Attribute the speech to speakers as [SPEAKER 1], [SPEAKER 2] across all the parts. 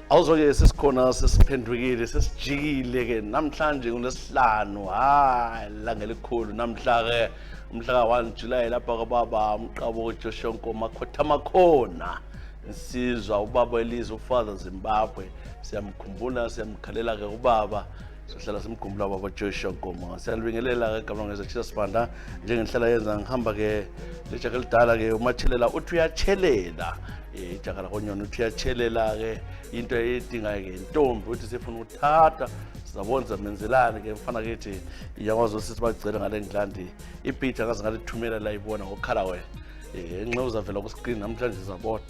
[SPEAKER 1] Awuzo-ke sesikhona sesiphendukile sesijikile-ke namhlanje ngolesihlanu hayi ilanga elikhulu namhla-ke umhla ka-1 July lapha kababa umqabo uJoshua Nkomo amakhona insizwa ubaba elizwe ufather Zimbabwe siyamkhumbula siyamkhalela-ke ubaba sohlala simkhumbula ubaba Joshua Nkomo siyalibingelela-ke igama ngezachisa sibanda njengenhlala yenza ngihamba-ke lejaga elidala-ke umathelela uthi uyachelela ijaga lakonyona uthi uyachelela-ke into edinga-ke intombi uthi sifuna ukuthatha sizabona zamenzelani-ke mfana kithi iyakwazi ukuthi sibagcele ngale ngilandi ibhidi angaze ngalithumela la ibona ngokhala wena enxa uzavela ku-screen namhlanje sizabona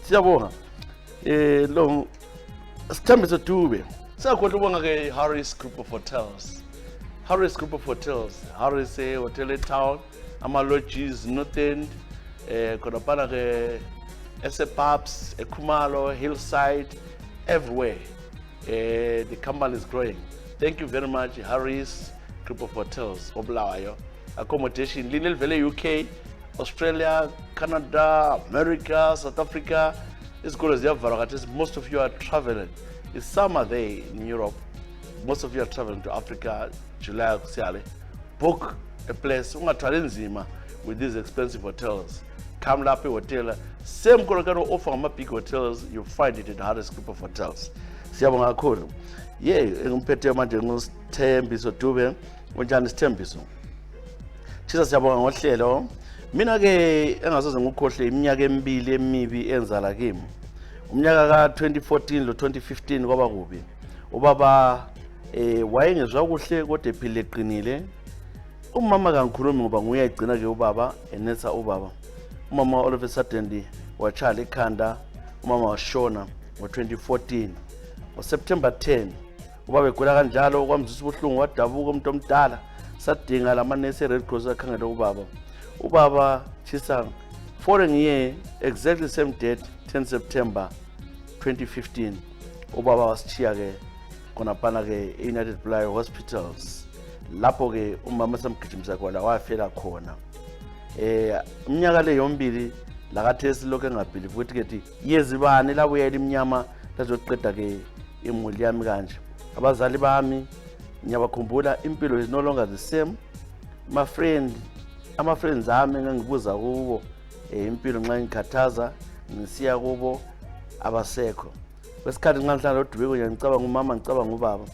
[SPEAKER 1] siyabonga lo Sithembiso Dube siyakhohle ukubonga-ke Harris Group of Hotels. Harris Group of Hotels, Harris Hotel Town, ama-lodges, North End, khonapana-ke Pubs, Khumalo, Hillside, everywhere. The company is growing. Thank you very much, Harris Group of Hotels, Oblawayo. Accommodation, Linelville, UK, Australia, Canada, America, South Africa. It's good as you have most of you are traveling. It's summer there in Europe. Most of you are traveling to Africa, July, book a place with these expensive hotels. Come Lapi Hotel, same kind of offer on big hotels, you find it in the Harris Group of Hotels. Siyabonga kakhulu. Ngimphethe manje nguSithembiso Dube, unjani Sithembiso? Thisa siyabonga ngohlelo. Mina-ke engasoze ngukhohle iminyaka emibili emibi enzala kimi. Umnyaka ka-2014 lo-2015 kwaba kubi. Ubaba wayengezwa kuhle kodwa ephile eqinile. Umama kangikhulumi ngoba nguye ayigcina-ke ubaba enetha ubaba. Umama all of a sudden wachala ikhanda, umama washona ngo-2014. NgoSeptember 10 ubaba egula kanjalo kwamzisa ubuhlungu wadabuka umuntu omdala sadinga lamanesi e-Red Cross akhangela ubaba. Ubaba Chisang following year exactly same date 10 September 2015 ubaba wasithiya-ke khonapana-ke United Bly Hospitals lapho-ke umama samgijimisa khona wafela khona. Iminyaka le yombili lakathi esilokhu engabhilivi ukuthi yezibani labuyela imnyama lazoqeda-ke imuli yami kanje. Abazali bami ngiyabakhumbula impilo is no longer the same. Ama-friends ami ngangibuza kubo impilo nxa ngikhathaza ngisiya kubo abasekho. Kwesikhathi nxa ngihlala loDube kunye ngicabanga umama ngicabanga ubaba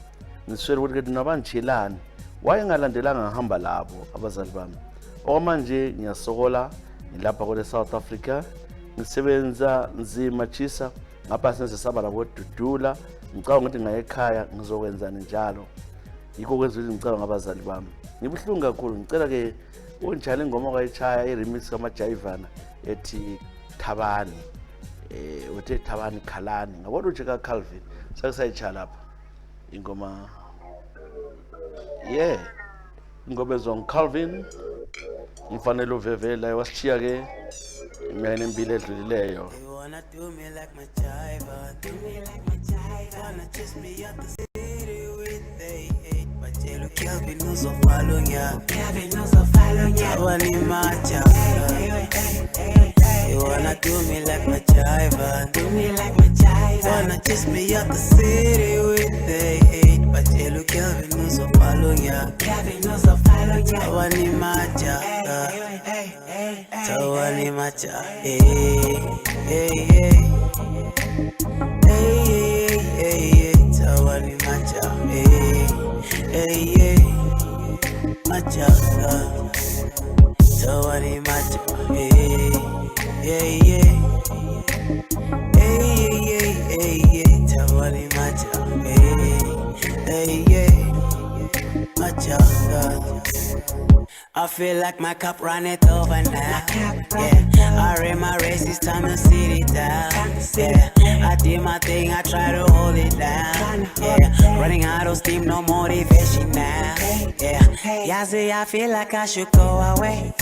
[SPEAKER 1] ngiswele ukuthi nabanjhelani wayengalandelanga ngihamba labo abazali bami. Okwamanje ngiyasokola ngilapha kule South Africa ngisebenza nzima Chisa ngapha sesaba labo Dudula ngicabanga ukuthi ngaye ekhaya ngizokwenzani njalo. Yikho kwenza ukuthi ngicabanga abazali bami. Ngibuhlungu kakhulu ngicela-ke unjalo ingoma kwayitshaya i-remix kamaJayivana ethi Thabani. Uthe Thabani Khalani. Ngabona uje kaCalvin sake sayitshaya lapha ingoma. Ingoma ezwa nguCalvin ngifanele uvevela wasithiya-ke iminyaka emibili edlulileyo.
[SPEAKER 2] Kelvin uzofalo nya wanimacha. You wanna do me like my jiva, wanna chase me up the city with the hate, but you Kelvin uzofalo nya wanimacha. So wanimacha, hey. So wanimacha, hey, macha, tawani macha, hey, tawani macha, hey, macha. I feel like my cup runneth over now. I ran my race, it's time to sit it down. I did my thing, I try to hold it down. Running out of steam, no motivation now. Yeah, say I feel like I should go away.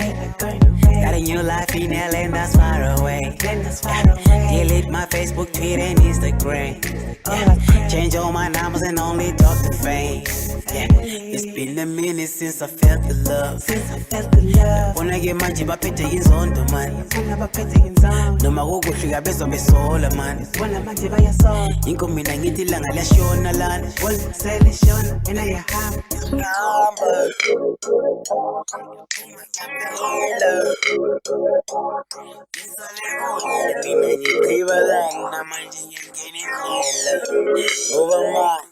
[SPEAKER 2] Got a new life in LA that's far away. Delete my Facebook, Twitter, and Instagram. Change all my numbers and only talk to fame. It's been a minute since I felt the love. When I get my jib, I put the ins on the man. No matter what, I bet some soul, man. Inko mina ngiti langa la shona lana. Sele shona, and I have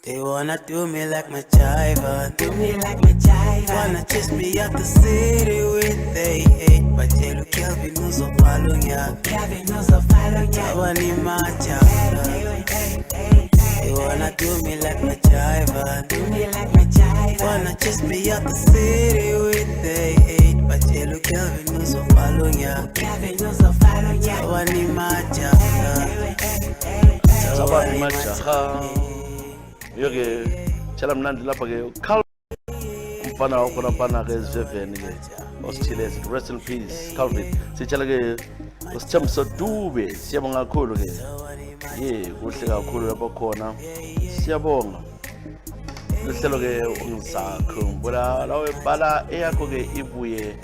[SPEAKER 2] They wanna do me like my jiver, wanna chase me out the city with they hate. But you Kelvin knows of following ya. Tawani macha. They wanna do me like my jiver, wanna chase me out the city with they hate. But you Kelvin knows of following ya. Tawani macha.
[SPEAKER 1] Sabani majaha yoke chala mnandi lapha ke umfana wakho lapha ke Zeveni ke osithile rest in peace Calvin sichala ke usithembiso Dube siyabonga kakhulu ke kuhle kakhulu lapho khona siyabonga lehlelo ke ungisakho ngoba lawo ebhala eyakho ke ibuye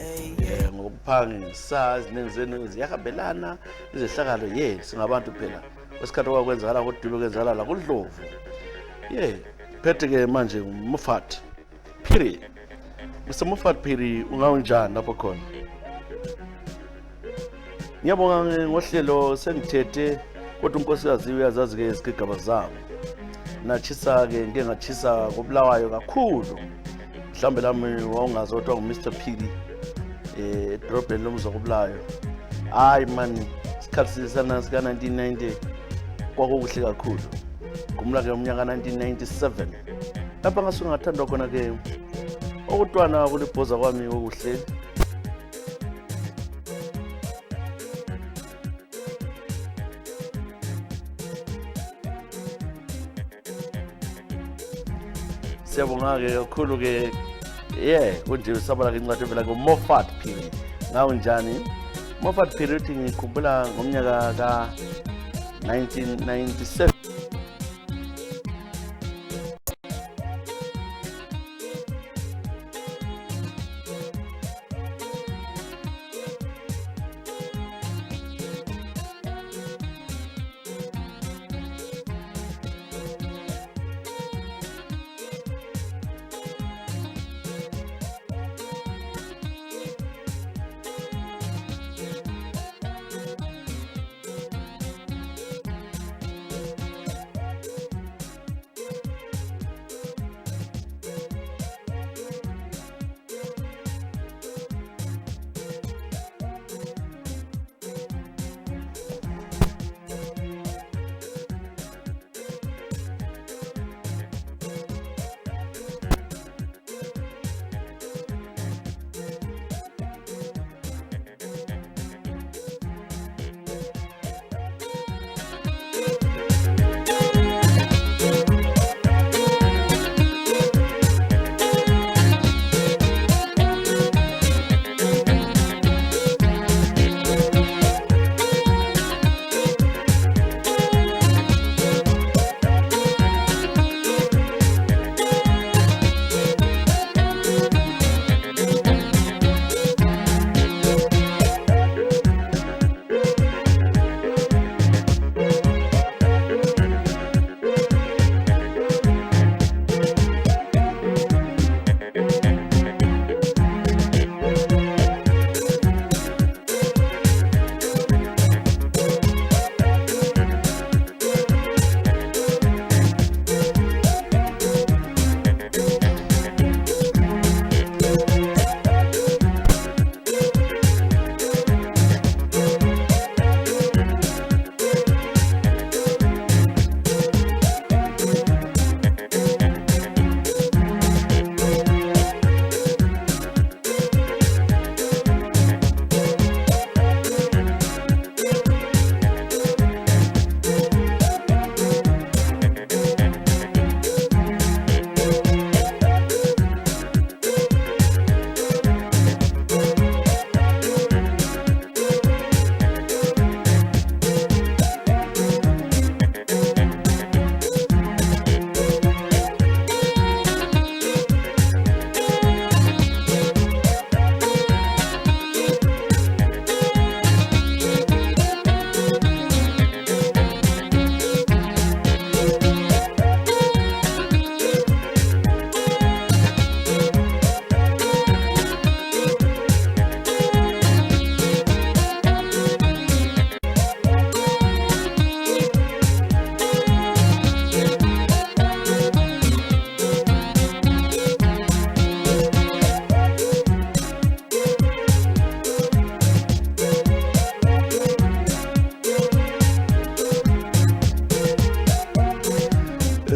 [SPEAKER 1] ngokuphangisa izinengizeni ziyahambelana izehlakalo singabantu phela wesikhathi okwenzakala kodube kwenzakala la kuDlovu phethe ke manje uMofat Phiri Mr Mofat Phiri ungaunjani lapho khona ngiyabonga ngohlelo sengithethe kodwa unkosikazi uyazazi ke isigigaba zabo nachisa ke ngeke ngachisa kobulawayo kakhulu mhlambe lami wawungazodwa nguMr Phiri edrobheni lomzo kobulawayo hayi man isikhathi sana sika 1990 kwakuhle kakhulu kumla ke umnyaka 1997 lapha ngasungathandwa khona ke okutwana kulibhoza kwami okuhle siyabonga ke kakhulu ke kunje sabala ke incwadi vela ngoMofat Phiri ngawo njani Mofat Phiri uthi ngikhumbula ngomnyaka ka 1997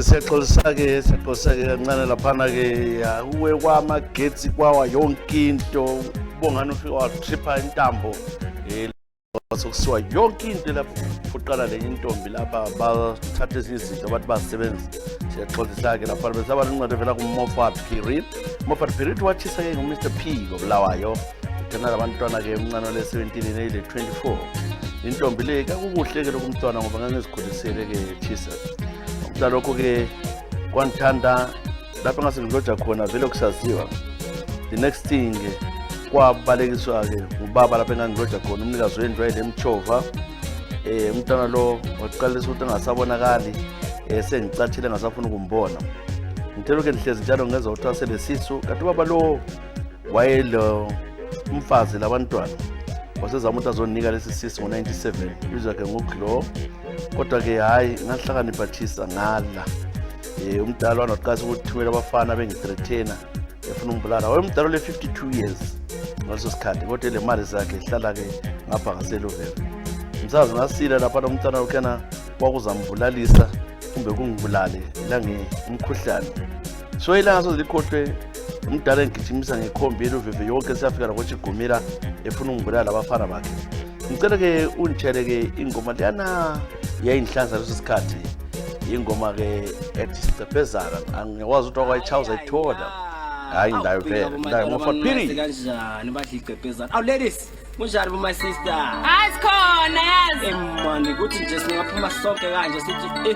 [SPEAKER 1] siyaxolisa-ke kancane laphana-ke uwe kwamagetsi kwawa yonke into bongani ufika watripha intambo sokusiwa yonke into lapho uqala lenye intombi lapha bathatha ezinye izinto abantu bazisebenzisa siyaxolisa-ke laphana bese abantu incwadi evela kuMoffat Period. Moffat Period watshisa-ke nguMr P kobulawayo uthena labantwana-ke umncane le-17 neyile-24 intombi le kakukuhle-ke lokhu umntwana ngoba ngangizikhulisele-ke tshisa lokho-ke kwangithanda lapho ngase ngiloja khona vele kusaziwa the next thing-ke kwabalekiswa-ke ubaba lapho engangiloja khona umnikazi wendlu wayele emchova umntwana lo waqalisa ukuthi engasabonakali sengicathile engasafuna ukumbona ngithela-ke ndihlezi njalo ngeza ukuthi waselesisu kanti ubaba lo wayelo umfazi labantwana wasezama ukuthi azonika lesi sisu ngo-97 bizwa-ke nguGlo kodwa-ke hhayi ngahlakanipha tshisa ngala umdala wanaqasa ukuthumela abafana bengithreathena efuna umbulala wayemdala le-52 years ngaleso sikhathi kodwa le mali zakhe ihlala-ke ngapha ngaselovera msazi ngasila laphana umntana lokhana wakuzambulalisa kumbe kungibulale langumkhuhlane so ilanga soze likhohlwe umdala engigijimisa ngekhombi yeloveve yonke siyafika lakochigumira efuna ungibulala abafana bakhe ngicela-ke unditshele-ke ingoma leyana yayinhlanza leso sikhathi ingoma-ke ethi Sicepezana angikwazi ukuthi wakwayitshawuza ayithola hayi ndayo vele ndayo Moffat Period
[SPEAKER 3] kanjani badla icepezana awu ladies kunjani my sister
[SPEAKER 4] asikhona yazi
[SPEAKER 3] mani kuthi nje singaphuma sonke kanje sithi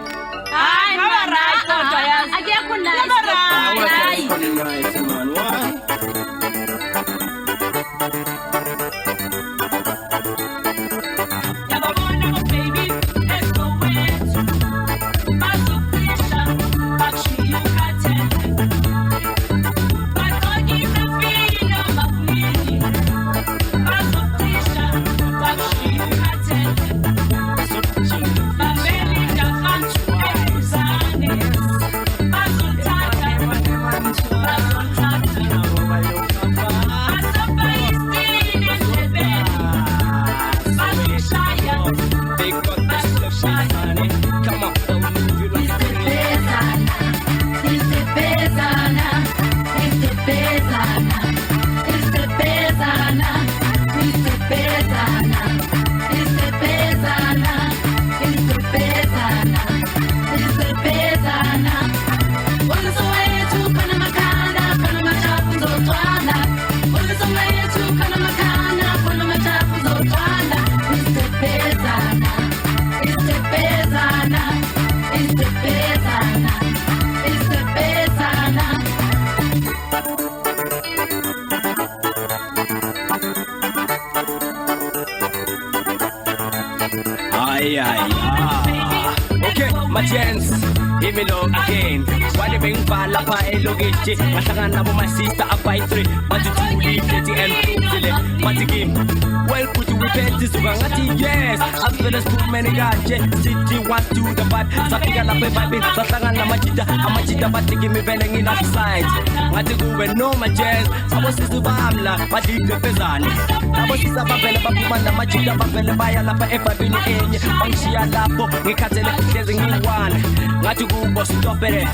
[SPEAKER 4] hayi ngaba right kodwa yazi akekho nice
[SPEAKER 3] nice man why okay, my chance, give me love again. Wale bengibhala pha elokishi ngahlangana nabo my sister by 3 bathi 2 little and phuzile bathi kimi well put you with izuka ngathi yes avele siphumene kanje sithi what to the bad safika lapha evibe sahlangana namajita bathi kimi vele ngina offside ngathi kube no my chance abo sisi bamla bathi icepezana abo sisi abavele baphuma namajita bavele baya lapha evibini enye bangishiya lapho ngikhathele hlezi ngiwana ngathi kubo stop it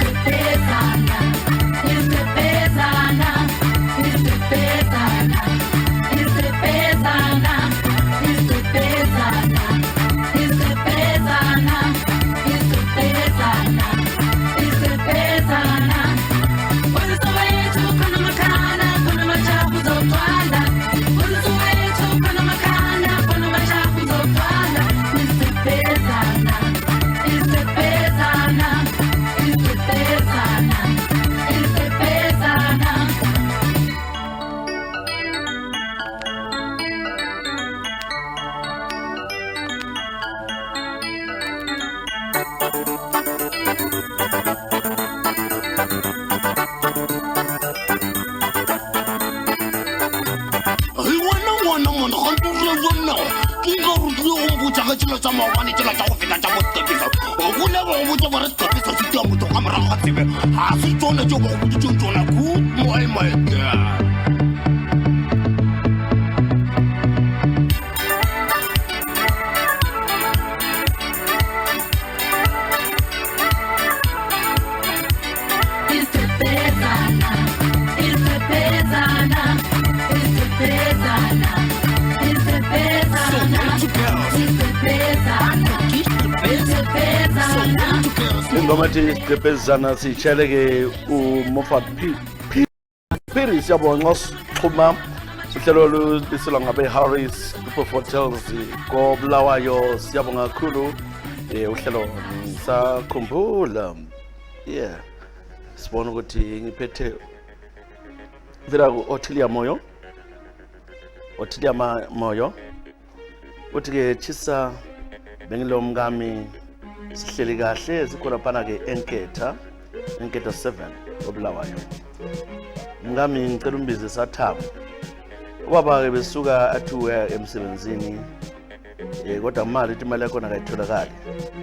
[SPEAKER 1] ingoma ethi isiqephezana siyitsheleke uMoffat Phiri siyabonga nxuma sihlelo luliselwa ngabe Harris Group of Hotels koBulawayo siyabonga kakhulu uhlelo sakhumbula sibona ukuthi ngiphethe vela Ottilia Moyo uthi ke Chisa bengilo mngami sihleli kahle sikhona phana ke Enketha 7 koBulawayo mngami ngicela umbize sathamo ubaba ke besuka athuya emsebenzini kodwa imali yakho akayitholakali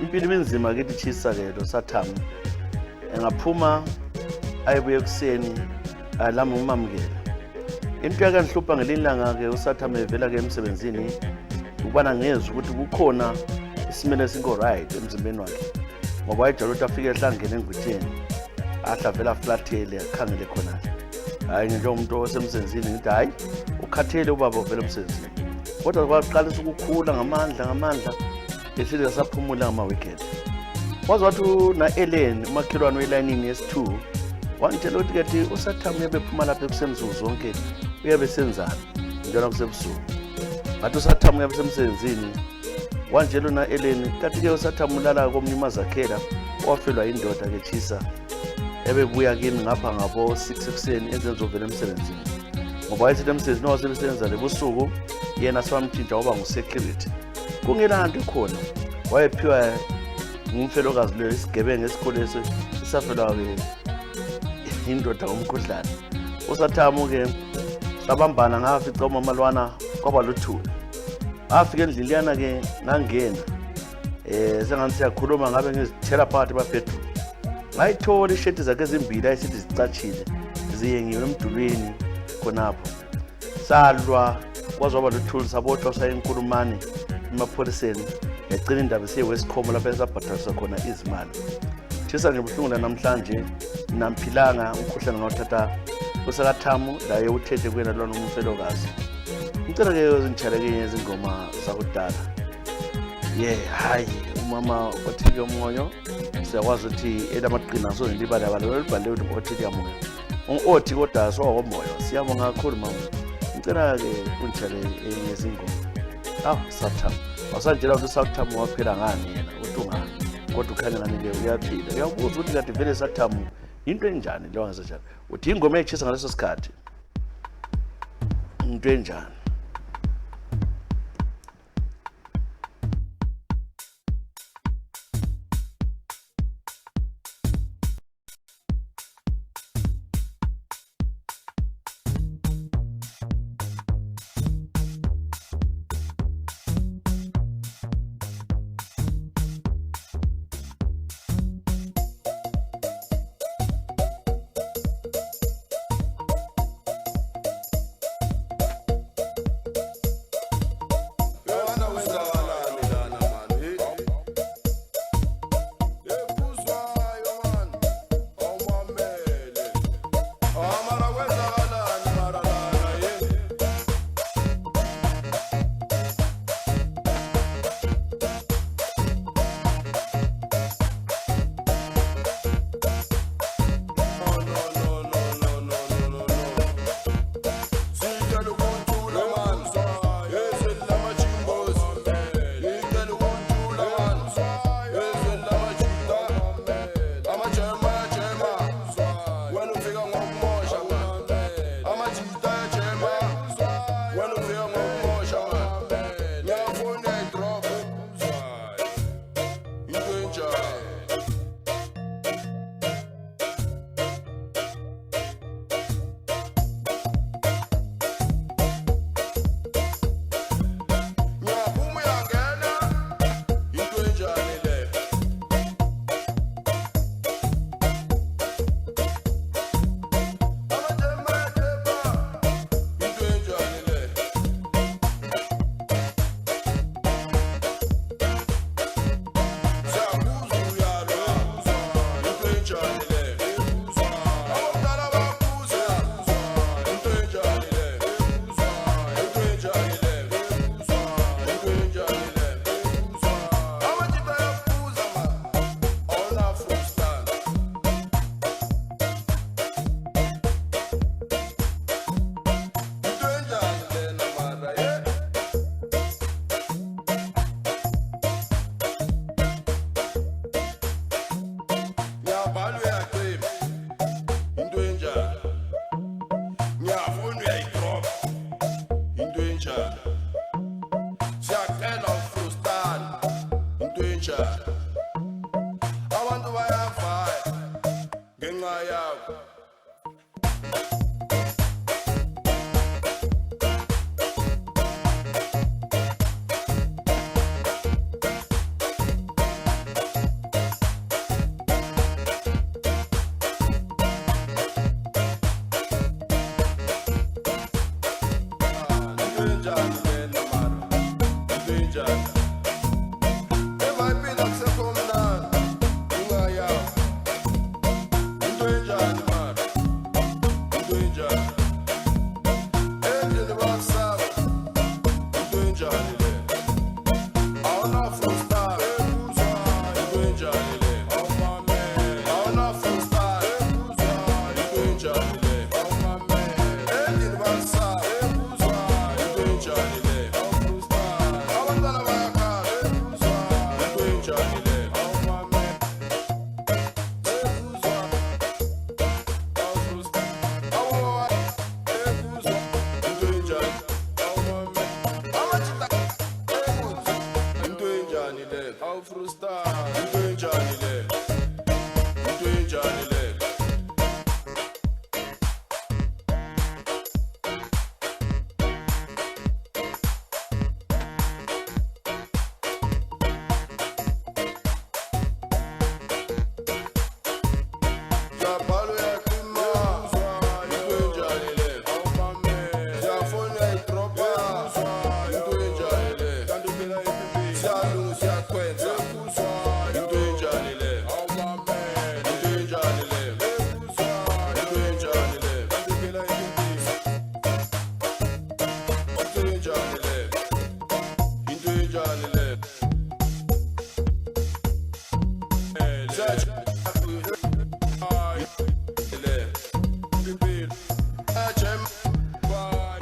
[SPEAKER 1] impilo ibinzima kithi Chisa ke lo sathamo engaphuma ayibuye kuseni alama umamukela into yakanhlupha ngelilanga ke usathamo evela ke emsebenzini ubana ngezwe ukuthi kukhona isimele singo right emzimbeni wakhe ngoba wayejala ukuthi afike ehlangene engwitheni ahla vela flathele akhangele khona hayi njengomuntu osemsebenzini ngithi hayi ukhathele ubaba vela emsebenzini kodwa kwaqalisa ukukhula ngamandla ehlile saphumula ngama weekend wazi wathi na Ellen umakhelwane welayinini yes2 wantshela ukuthi kathi usathamo uyabephuma lapha ebusemzuzu zonke uyabesenzana njalo kusebusuku ngathi usathamo uyabesemsebenzini wanjelo na Ellen kathi ke usathamo ulala komnyumazakhela wafelwa indoda ke Chisa ebebuya kimi ngapha ngabo 6 ekseni ezenzovela emsebenzini ngoba wayethi emsebenzini wasebenza lebusuku yena swamthinta ngoba ngusecurity kungelanto khona wayephiwa ngumfelokazi lo isigebengu esikolese isafelwa ke indoda ngomkhuhlane usathamo ke sabambana ngafica umamalwana kwaba luthuli afike endlini yana ke ngangena sengathi siyakhuluma ngabe ngizithela phakathi baphethu ngayithola ishedi zakhe ezimbili ayisithi zicachile ziyengiwe emdulwini khonapho salwa kwazwaba luthuli sabothwa sayinkulumani emapholiseni yagcina indaba esiyeWestcom lapha esabhatalisa khona izimali Chisa ngibuhlungu namhlanje namphilanga umkhuhlane ngawuthatha usakathamo la yewuthethe kwena lona umfelokazi ngicela ke uzingitshaleke izingoma zakudala hayi umama Ottilia Moyo siyakwazi ukuthi elamaqina sozindibala balalo libhale ukuthi Ottilia Moyo ungothi kodwa sowomoyo siyabonga kakhulu mama ngicela ke ungitshale izingoma sathamo wasantshela ukuthi sathamo waphila ngani yena uthi ungani kodwa ukhanya ngani ke uyaphila uyabuza ukuthi kade vele sathamo into enjani leyo ngasenjalo uthi ingoma eChisa ngaleso sikhathi into enjani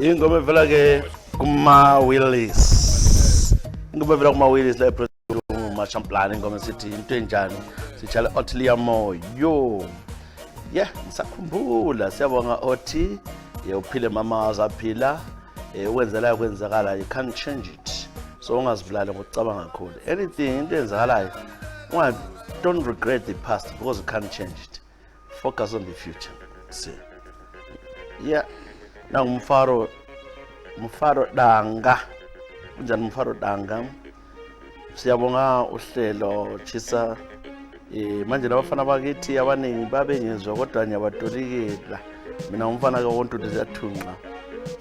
[SPEAKER 1] ingoma evela ke kuma-Willis. Ingoma evela kuma-Willis la Machamplana, ingoma sithi into enjani sijala Ottilia Moyo. Yeah, ngisakhumbula siyabonga Otti, uphile mama azaphila, ukwenzela kwenzakala, you can't change it. So ungazivulali ngokucabanga kakhulu. Anything into enzakalayo, don't regret the past because you can't change it. Focus on the future. See. Yeah. Now Mfaro Danga. Unjani Mfaro Danga? Siyabonga uhlelo chisa manje labafana bakithi abaningi babengezwe kodwa nyabadolikela. Mina umfana ke wonke ukuthi siyathunqa.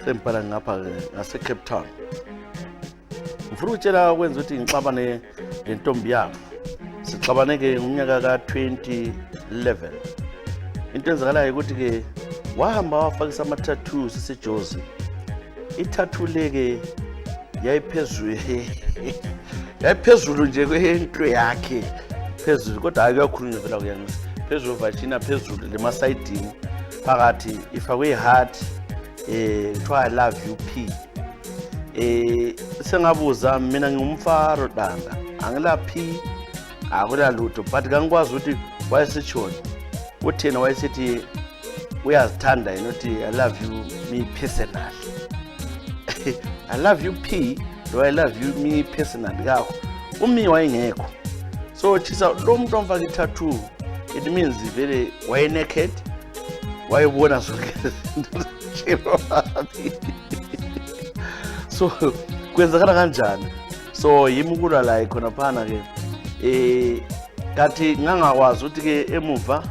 [SPEAKER 1] Sempala ngapha ngase Cape Town. Ngifuna ukutshela ukwenza ukuthi ngixabane lentombi yami. Sixabane ke ngomnyaka ka 2011. Into enzakalayo ukuthi ke wahamba wafakisa ama tattoos eseJozi. I-tattoo leke yayiphezulu nje kwento yakhe. Phezulu kodwa akuyakhulunywa phela kuyangisa. Phezulu vagina phezulu lema siding phakathi ifakwe i-heart kuthiwa I love you P. Sengabuza mina ngumfaro Danga. Angilaphi akula lutho but kangikwazi ukuthi wayesitshoni. Uthena wayesithi uyazithanda yena uthi I love you me personally. I love you P, do I love you me personally ngakho. Umi wayengekho. So chisa lo muntu omfaka i-tattoo it means vele waye naked. Wayebona zonke izinto. So kwenzakala kanjani? So yimukula la ikhona phana ke kathi ngangakwazi ukuthi ke emuva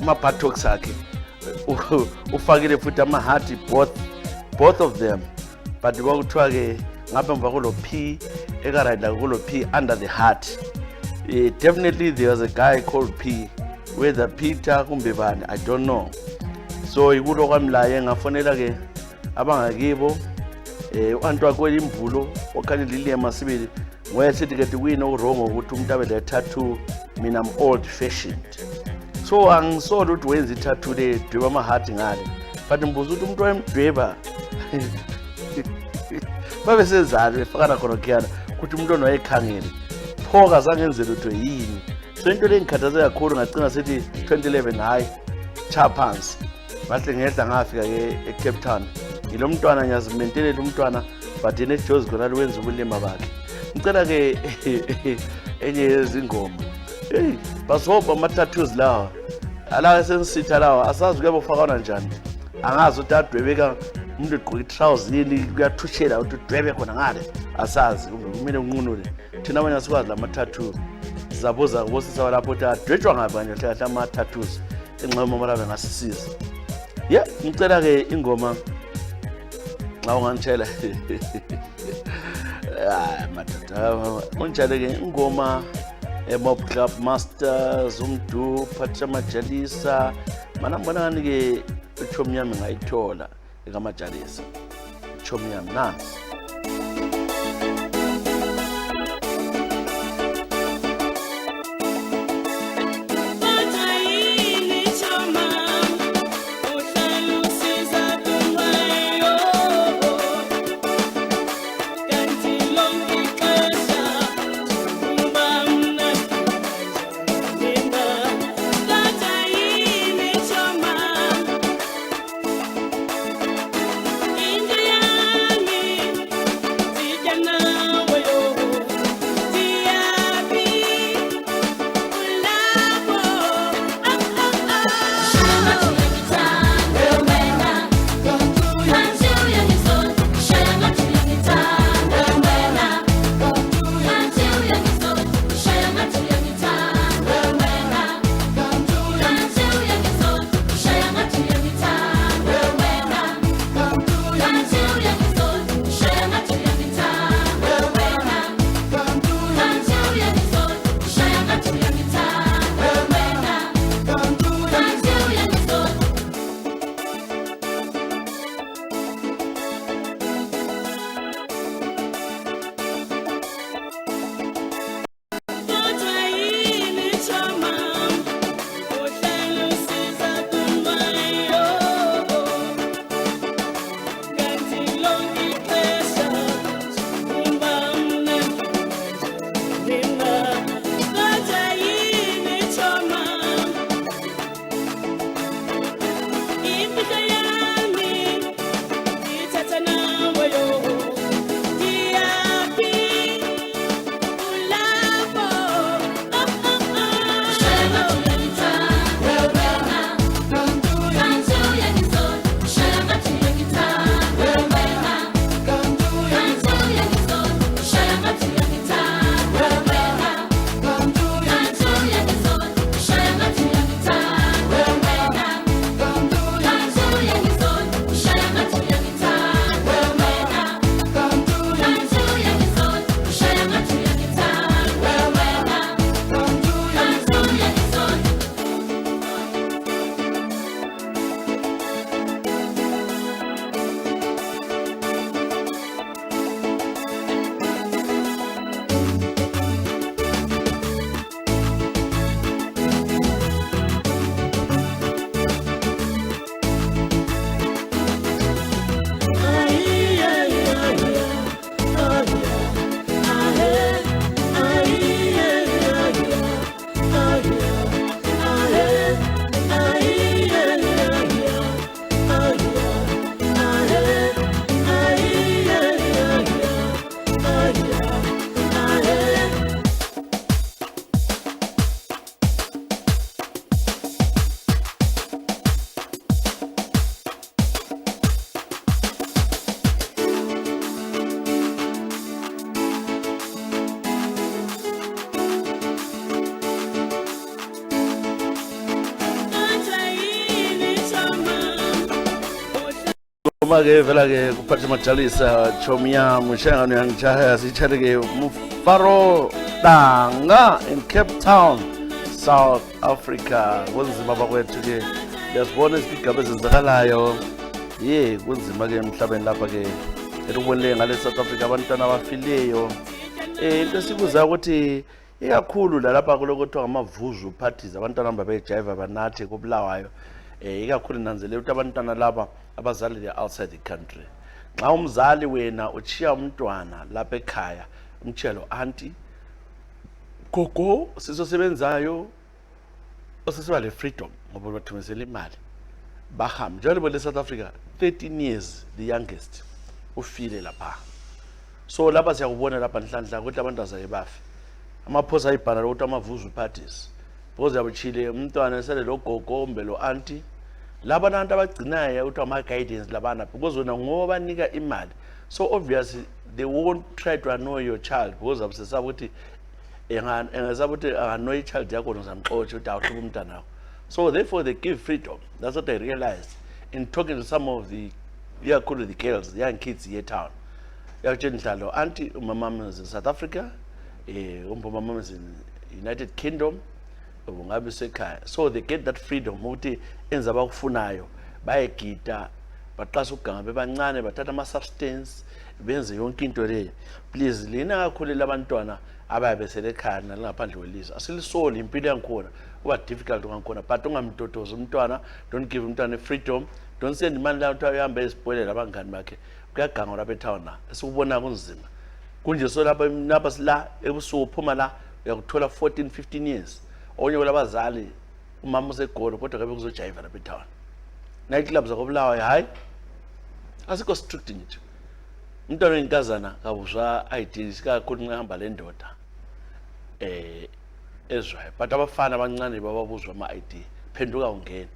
[SPEAKER 1] ama-buttocks akhe ufakile futhi ama-heart both of them but kwakuthiwa ke ngapha mva kulo P ekarayida kulo P under the heart. Definitely there was a guy called P, whether Peter kumbe bani I don't know. So ikulo kwamlaye ngafonela ke abangakibo u-anti wakho imvulo okhanye Lilian Masibili wayesithi ke kuyini okurongo ukuthi umuntu abe le tattoo. Mina I'm old fashioned. So angisola ukuthi wenza i-tattoo le dweba ama-heart ngale but mbuza ukuthi umuntu wayemdweba babe sezalo efakana khona khiyana ukuthi umuntu onowayekhangele pho kazangenze lutho yini. So into le ngikhathaze kakhulu ngagcina sithi 2011 hayi cha phansi ngahle ngehla ngafika ke eCape Town. Yilo mntwana ngiyazimentelela umntwana but yena eJozi khona wenza ubulima bakhe. Ngicela ke enye yezingoma basoba ama-tattoos lawa ala sensitha lawa asazi kuyabe ufakana njani. Angazi ukuthi adwebeka umuntu egqoka i-trouser yini kuyathushela ukuthi udwebe khona ngale asazi kumele unqunule. Thina abanye asikwazi lama-tattoo sizabuza kubosisa lapho ukuthi adwetshwa ngaphi kanje kahle ama-tattoos enxema malabe ngasisiza. Yeah, ngicela ke ingoma nxa ungangitshela madoda unjalo ke ingoma Mob Club Masters umdu Patricia Majalisa mana mbona ngani ke uchomi yami ngayithola ngamajalisa uchomi yami nansi. uma-ke vela-ke kuphathe majalisa chomi yami ushangano yangijaha siyitshale-ke Mufaro Danga in Cape Town, South Africa. Kunzima bakwethu-ke uyazibona izigigaba ezenzakalayo kunzima-ke emhlabeni lapha-ke elikubonile ngale South Africa abantwana abafileyo into esikuzayo ukuthi ikakhulu lalapha kuloko kuthiwa ngamavuzu parties abantwana amba bejayiva banathe kubulawayo ikakhulu nanzelela ukuthi abantwana laba abazali they outside the country. Nxa umzali wena uchiya umntwana lapha ekhaya umtshelo auntie gogo sizosebenzayo osesiba le freedom ngoba bathumisela imali bahamba njengoba le South Africa 13 years the youngest ufile lapha. So lapha siyakubona lapha nhlanhla ukuthi abantu azaye bafe amaphosa ayibhana ukuthi amavuzu parties because yabuchile umntwana esele lo gogo umbe lo auntie laba bantu abagcinayo ukuthi ama guidance labana because wena ngoba nika imali so obviously they won't try to annoy your child because abusesaba ukuthi engasaba ukuthi annoy child yakho nozamxotsha ukuthi awuhluka umntana wakho. So therefore they give freedom. That's what I realized in talking to some of the the girls, the young kids here town. Auntie, my mom is in South Africa, my mom is in United Kingdom, so they get that freedom. Muti enza bakufunayo bayegida baqasa ukuganga bebancane bathatha ama substance benze yonke into le. Please lina kakhulela abantwana abayabesele ekhaya nalaphandle kwelizwe asilisoli impilo yangikhona kuba difficult ngakhona but ungamtotoza umntwana, don't give umntwana freedom, don't send imali la ukuthi ahambe ezibholela abangani bakhe kuyaganga lapha etown la esikubona kunzima kunje so lapha sila ebusuku uphuma la uyakuthola 14 15 years onye kwabazali umama usegolo kodwa kabe kuzojayiva lapha etown night clubs akobulawa hayi asikho strict nje umntwana wenkazana kabuzwa ID sikakhulu ngihamba le ndoda ezwayo but abafana abancane bababuzwa ama ID phenduka ungena.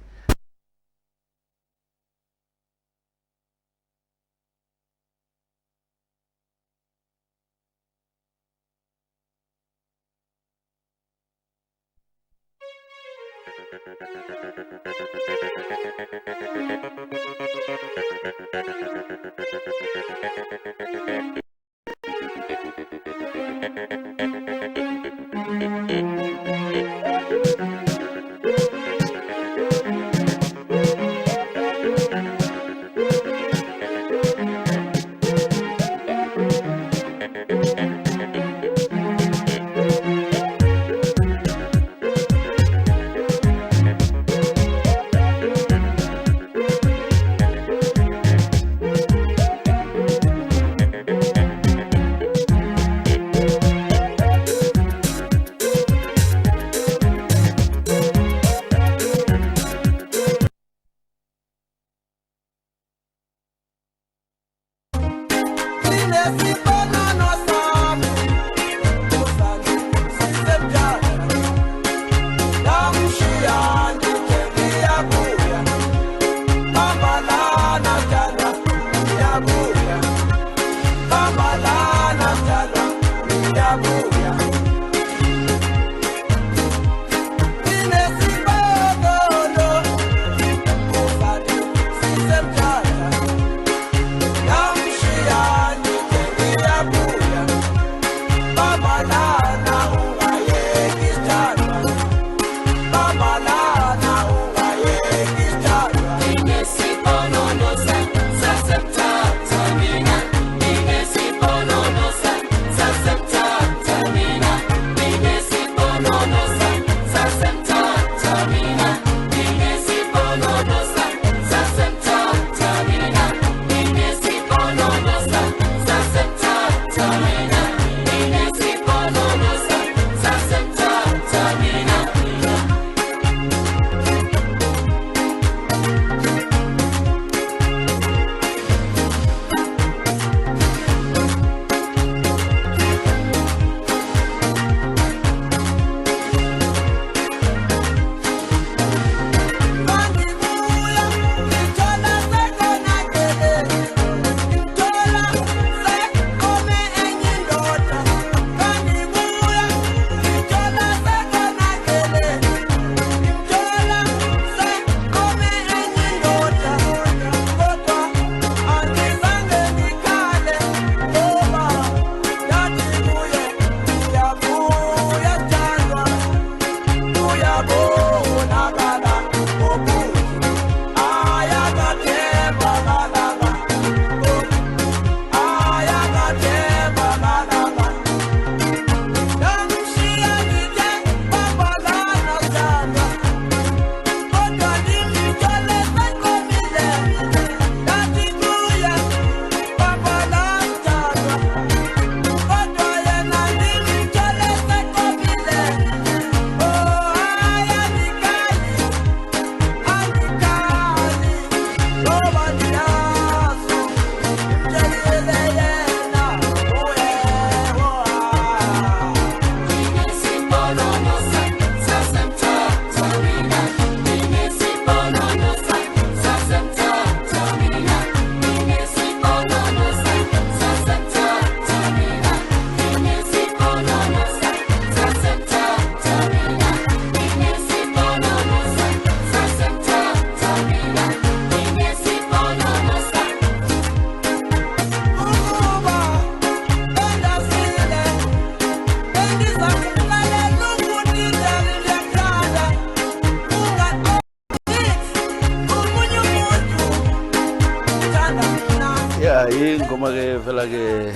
[SPEAKER 1] ingoma ke vela ke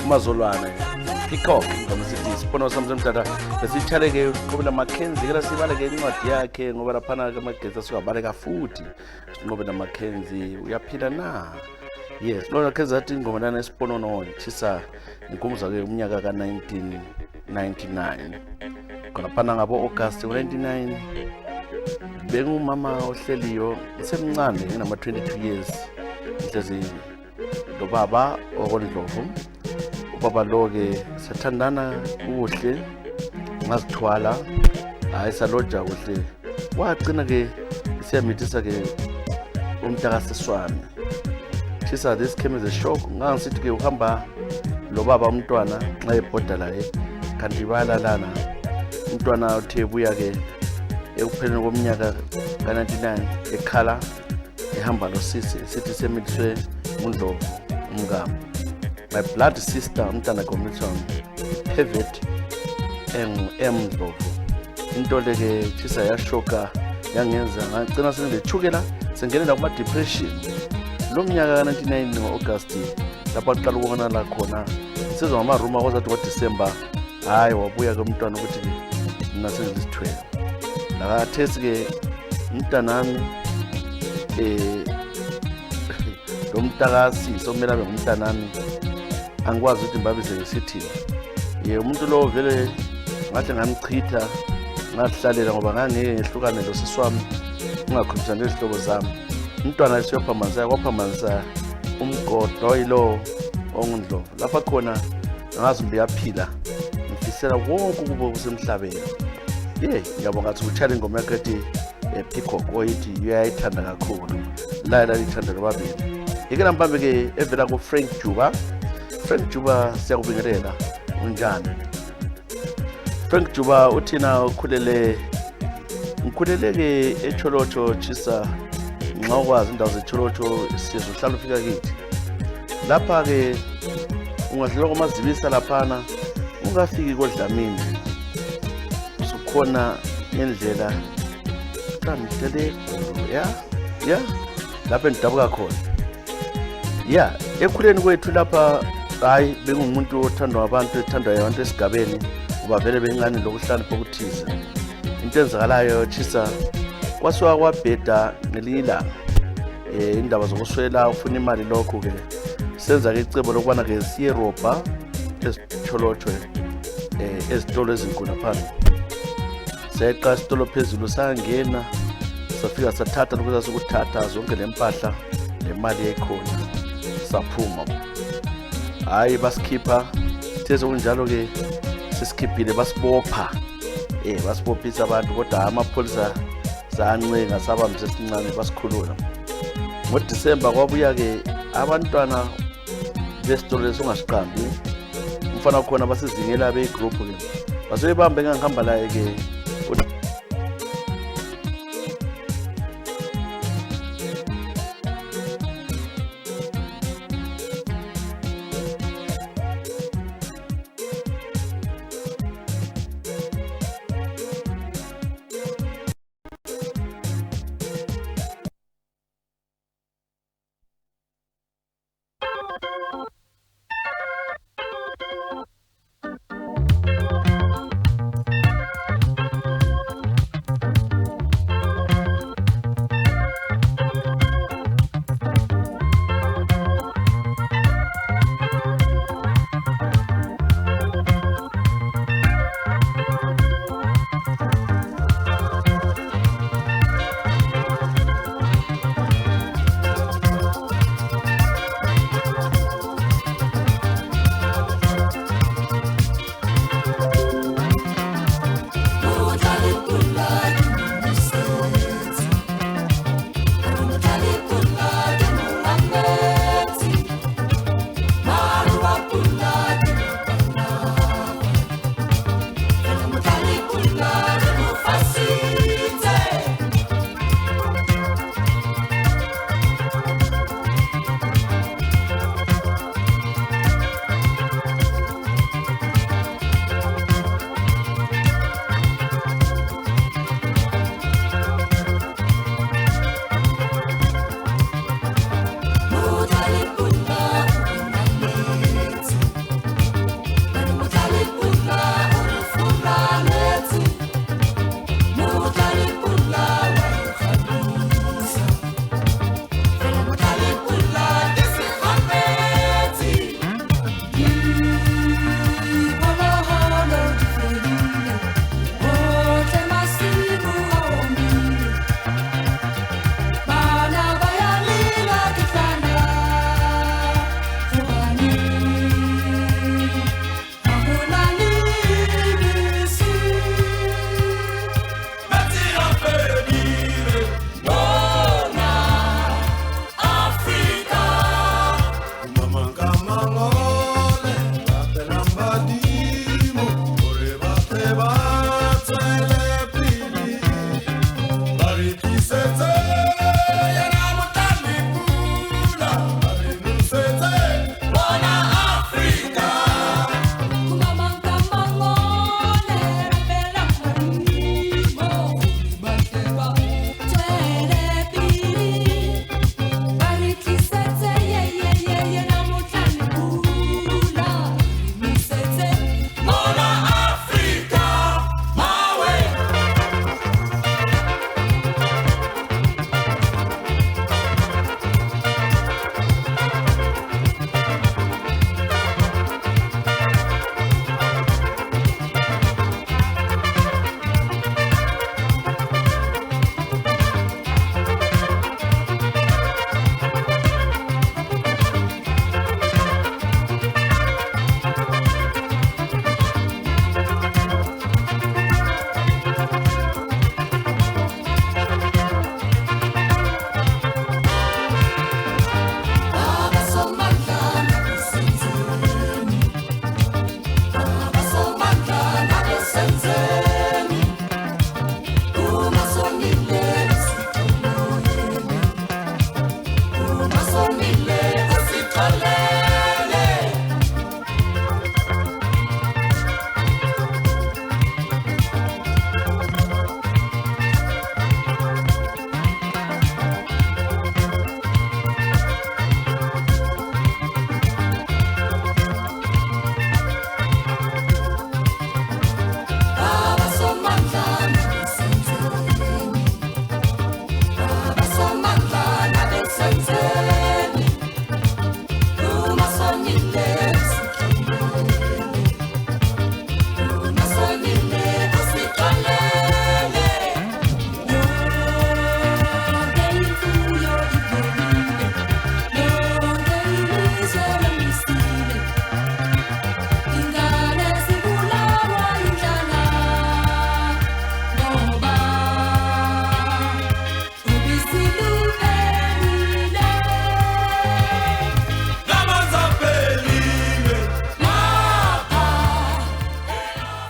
[SPEAKER 1] umazolwane Peacock ngoma sithi isipono sami semdada besithale ke qobe naMackenzie ke lasibale ke incwadi yakhe ngoba laphana ke amagesi asukabaleka futhi ngobe naMackenzie uyaphila na. Yes, lona Mackenzie athi ingoma lana isipono no chisa inkumza ke umnyaka ka 1999 khona phana ngabo August 99 bengumama ohleliyo usemncane nginama 22 years mhlezi lo baba okoNdlovu ubaba lo ke sathandana kuhle ngazithwala hayi saloja kuhle wagcina ke siyamithisa ke umntaka Siswami chisa this came as a shock ngangisithi ke uhamba lo baba umntwana nxa ebhoda la kanti bayalalana umntwana uthe buya ke ekupheleni komnyaka ka99 ekhala ehamba losisi sithi semithwe uNdlovu umngamo my blood sister umntana Gomitson pivot Ndlovu into leke chisa yashoka yangenza ngagcina sengilechukela sengenela kuma depression lo mnyaka ka99 ngoAugust lapho aqala ukubona la khona sizwa amaruma kwazathi ngoDecember hayi wabuya ke umntwana ukuthi mina sengizithwele la test ke umntanami lo mntakasi somela ngumntanami angikwazi ukuthi mbabize ngesithini ye umuntu lo vele ngahle ngamchitha ngahlalela ngoba ngangeke ngehlukane lo Siswami ungakhulumisa nezihlobo zami umntwana esiyophambanisa kwaphambanisa umgodo yilo onguNdlovu lapha khona ngazi ngiyaphila ngifisela wonke ukuba kusemhlabeni ngiyabonga ukuthi uchale ingoma yakhe ethi Peacock oyithi uyayithanda kakhulu la lithanda lobabili yeke nampambe ke evela ku Frank Juba siyakubingelela unjani Frank Juba uthina ngikhulele ke eCholocho chisa nxa ukwazi indawo zeCholocho sizwe uhlala ufika kithi lapha ke ungadlula komazibisa laphana ungafiki koDlamini usukhona ngendlela qandele ya lapha endabuka khona ekhuleni kwethu lapha hayi bengumuntu othandwa abantu ethandwa abantu esigabeni uba vele bengani lokuhlanipha ukuthiza into enzakalayo chisa kwasuka kwabheda ngelila indaba zokuswela ufuna imali lokho ke senza ke icebo lokubana ke siye Europa esiCholocho ezitolo ezinkulu phansi seqa isitolo phezulu sangena safika sathatha lokho sasukuthatha zonke lempahla lemali ekhona saphuma hayi basikhipha tese kunjalo ke sesikhiphile basibopha basibophisa abantu kodwa amapholisa sancenga sabamse sincane basikhulula ngoDecember kwabuya ke abantwana besitolo lesingasiqambi umfana khona basizingela begroup ke basebebambe ngangihamba la ke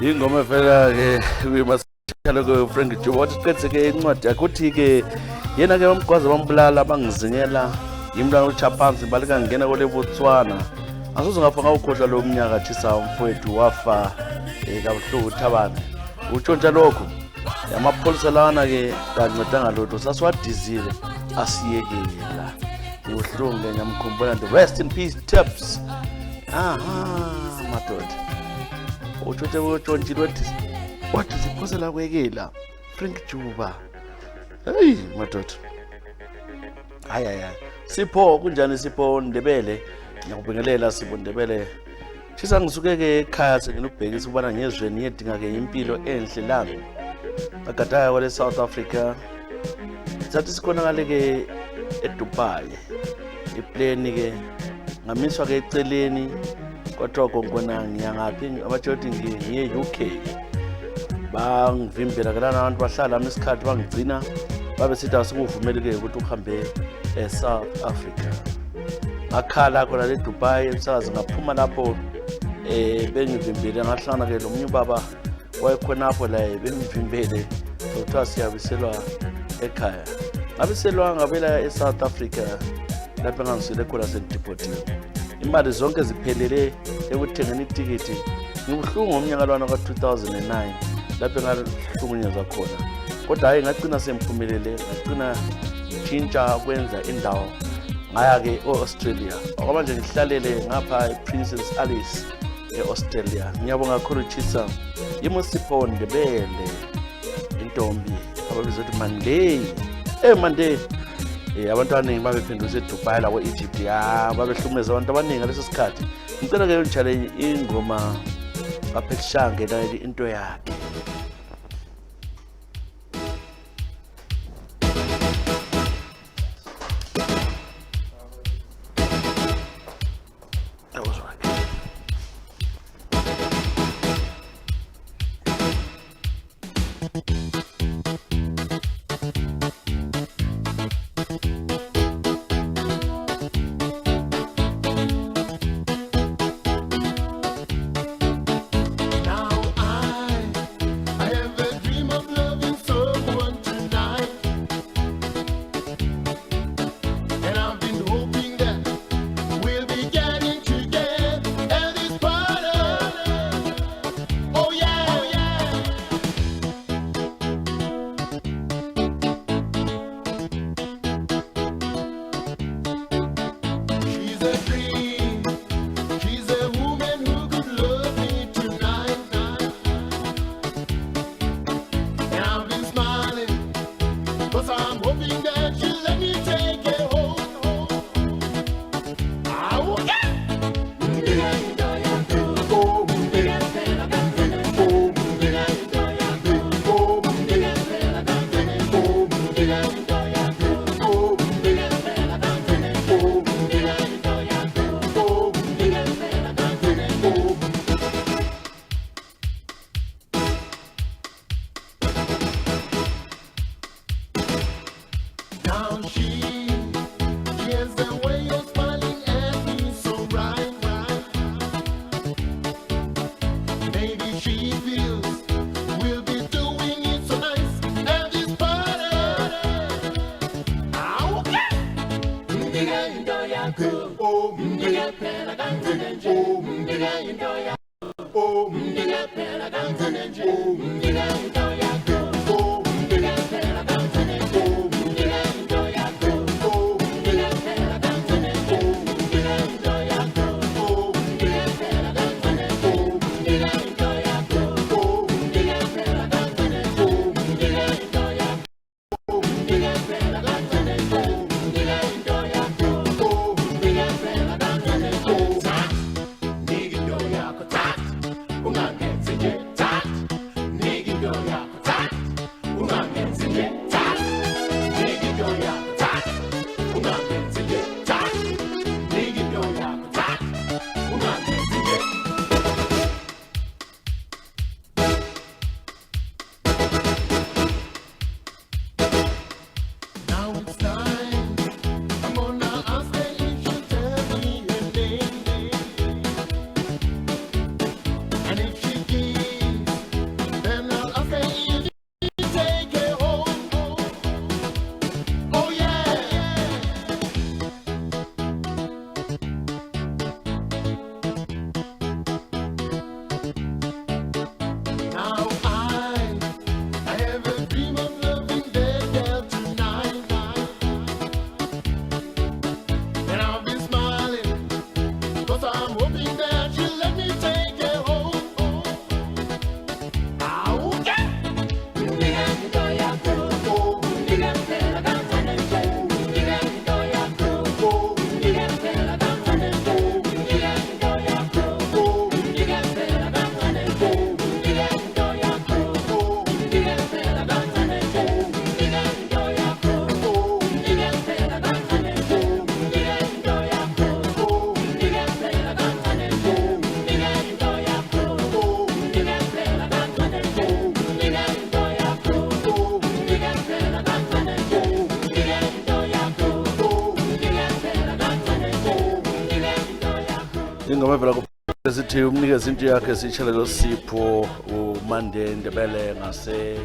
[SPEAKER 1] ingoma vela ke kuyimasicala ko Frank Juba wathi siqedise ke incwadi yakhe uthi ke yena ke bamgwaza bambulala bangizingela imntwana uChaphansi balika ngena kule Botswana asoze ngapha ngawukhohlwa lo mnyaka thisa umfowethu wafa kabuhlungu Thabane utshontsha lokho amapholisa lana ke kancedanga lutho sasiwadizile asiyekela uhlungu ngiyamkhumbula nto rest in peace tips madoda utshothe utshontshiwe wathi siphosela kwekela Frank Juba hey madoda hayi Sipho kunjani Sipho Ndebele ngiyakubingelela Sipho Ndebele Shisa ngisuke ke ekhaya senginubhekisa ubana ngezweni yedinga ke impilo enhle lana agadaya kwale South Africa sathi sikhonakale ke eDubai iplane ke ngamiswa ke eceleni kodwa konkona ngiyangaphi abathoti ngiye UK bangivimbela kana abantu bahlala isikhathi bangigcina babe sithi asikuvumeli ke ukuthi uhambe eSouth Africa akhala khona le Dubai emsakazi ngaphuma lapho bengivimbele ngahlangana ke lomunye baba wayekhonapho la bengivimbele kuthiwa siyabiselwa ekhaya ngabiselwa ngabela eSouth Africa lapho ngangisile khona sendideportiwe imali zonke ziphelele ekuthengeni itikiti ngibuhlungu ngomnyaka lwana ka2009 lapho ngahlukunyezwa khona kodwa hayi ngagcina semphumelele ngagcina tshintsha kwenza indawo ngaya ke eAustralia okwamanje ngihlalele ngapha ePrincess Alice eAustralia ngiyabonga kakhulu Chisa iMosipho Ndebele intombi ababizothi Monday Monday abantu abaningi babephenduza eDubai la eEgypt babehlumeza abantu abaningi ngaleso sikhathi ngicela ke ngitshale ingoma baphetshange la into yakhe ingoma evela sithi umnikeza into yakhe sitshelelo Sipho uMande Ndebele ngase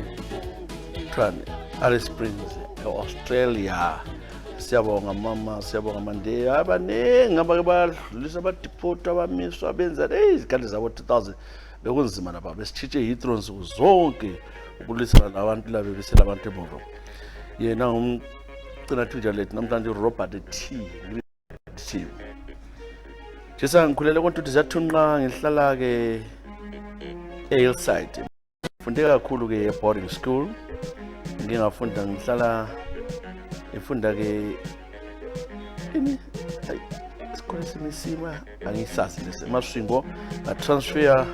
[SPEAKER 1] Alice Springs eAustralia. Siyabonga mama, siyabonga Mande. Abaningi abake badlulisa abadeport abamiswa benza izikhathi zabo 2000 bekunzima lapha besitshiche Heathrow nsuku zonke ukulwisana nabantu labo besela abantu emuva. Yena umcina Twitter lethu namhlanje Robert T. Jesa ngikhulele kontuthi ziyathunqa ngihlala ke eHillside. Funde kakhulu ke boarding school. Ngingafunda ngihlala efunda ke isikole semisima angisazi lese Masvingo na transfer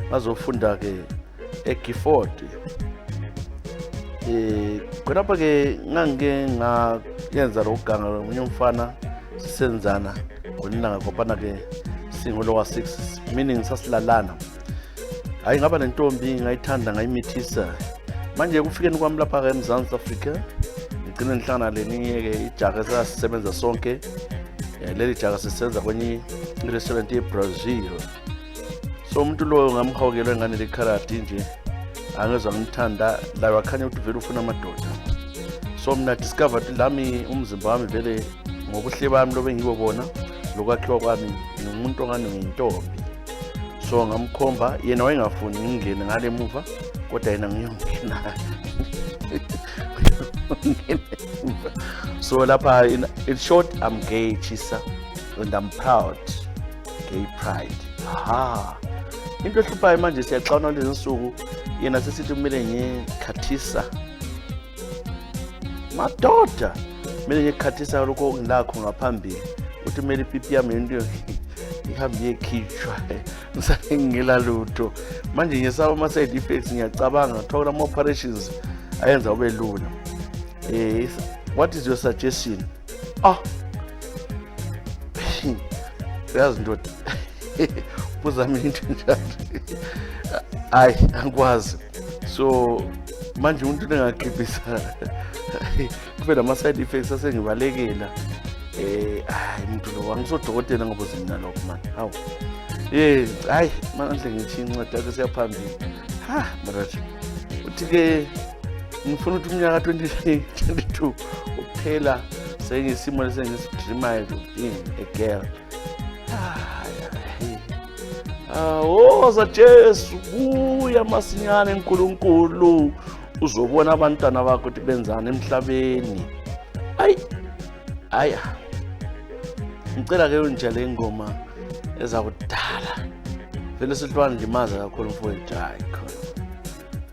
[SPEAKER 1] ngazofunda ke eGifford. Khonapha ke ngange ngayenza lokuganga lomunye umfana sisenzana ngonilanga kopana ke singolo wa 6 meaning sasilalana. Hayi ngaba nentombi ngayithanda ngayimithisa. Manje kufikeni kwami lapha eMzansi Africa ngigcina ngihlangana leninye ke ijaga esasisebenza sonke. Leli jaga sisenza kwenye restaurant eBrazil. So umuntu lo ngamhawukela ngane lekarati nje angezwa ngimthanda la wakhanya ukuthi vele ufuna amadoda. So mina discovered lami umzimba wami vele ngobuhle bami lobe ngibobona lokwakhiwa kwami ngumuntu ongani ngiyintombi. So ngamkhomba yena wayengafuni ngingene ngale muva kodwa yena ngiyongena. So lapha in short I'm gay Chisa and I'm proud. Gay pride. Aha. Into ehluphayo manje siyaxawuna lezi nsuku yena sesithi kumele ngikhathisa madoda kumele ngikhathisa lokho ngilakho ngaphambili uthi kumele ipipi yami into ihambe yekhitshwa ngisangela lutho manje ngisaba ama side effects ngiyacabanga thola ama operations ayenza ube lula. What is your suggestion? Yazi ndoda buza mina into njalo hayi angikwazi. So manje umuntu engakhiphisa kube nama side effects asengibalekela. Hayi umuntu lo wangisodokotela ngobuze mina lokho man. Hawu hayi manje ngithi incwadi yakhe siyaphambili. Marathi uthi ke ngifuna ukuthi umnyaka 2022 uphela sengisimo lesengisidreamayo being a girl. Za Jesu buya masinyane enkulunkulu uzobona abantwana bakho ukuthi benzana emhlabeni. Aya ngicela ke njalo ingoma ezakudala vele sihlwana ndimaza kakhulu mfowethu.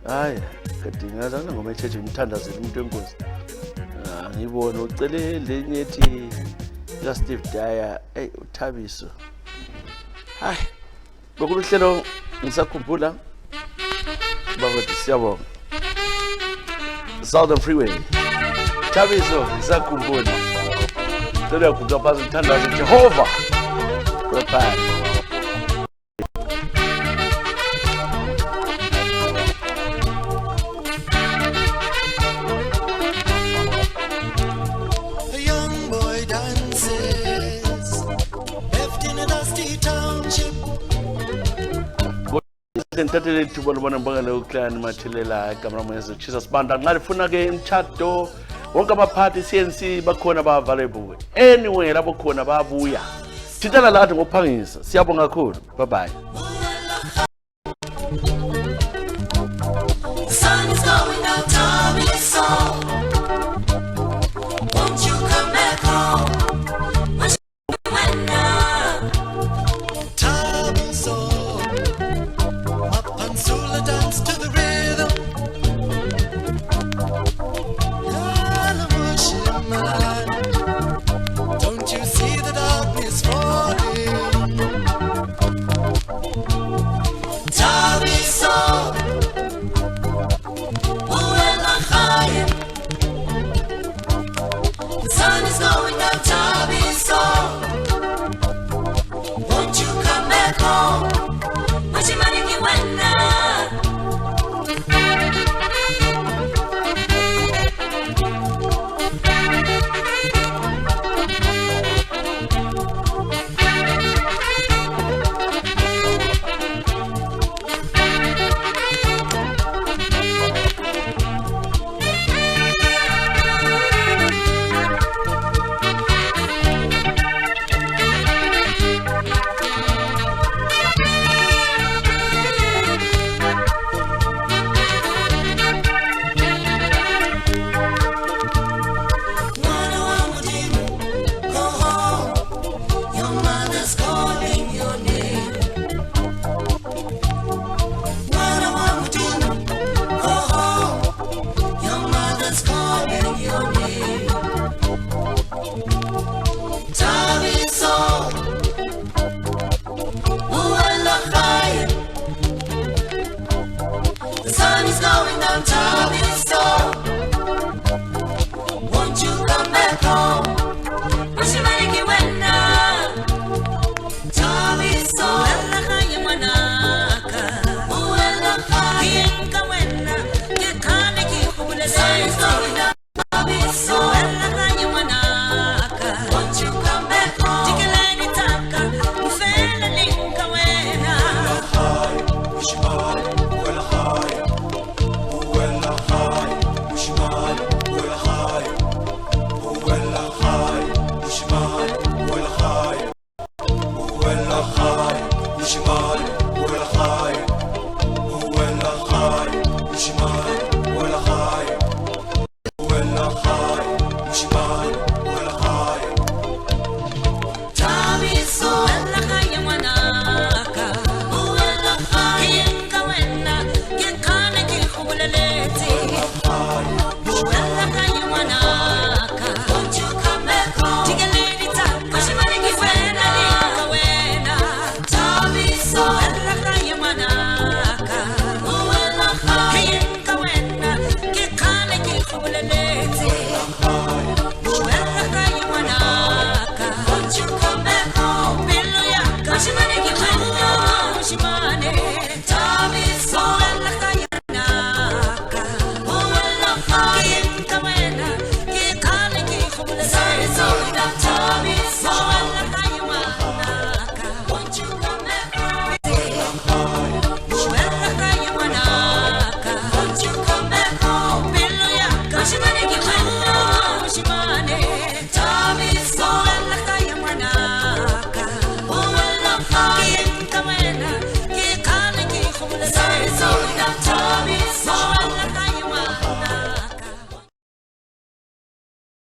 [SPEAKER 1] Hayi kadinga zana ngoma echeche umthandazeli umuntu enkosi. Ngibona ucele lenye ethi la Steve Dyer uThabiso. Hayi lokhu hlelo ngisakhumbula babathi siyabonga Southern Freeway Thabiso ngisakhumbula cela kuga phansi ngithandaza Jehova. Bye. Ntatele thuba lobona mbangela uClan Mathelela igama lami ngizechisa sibanda ngalifuna ke imchado wonke abaphathi CNC bakhona ba available anyway lapho khona bayabuya thithela lathi ngokuphangisa. Siyabonga kakhulu. Bye bye.
[SPEAKER 5] Don't you see the darkness falling? is going downtown.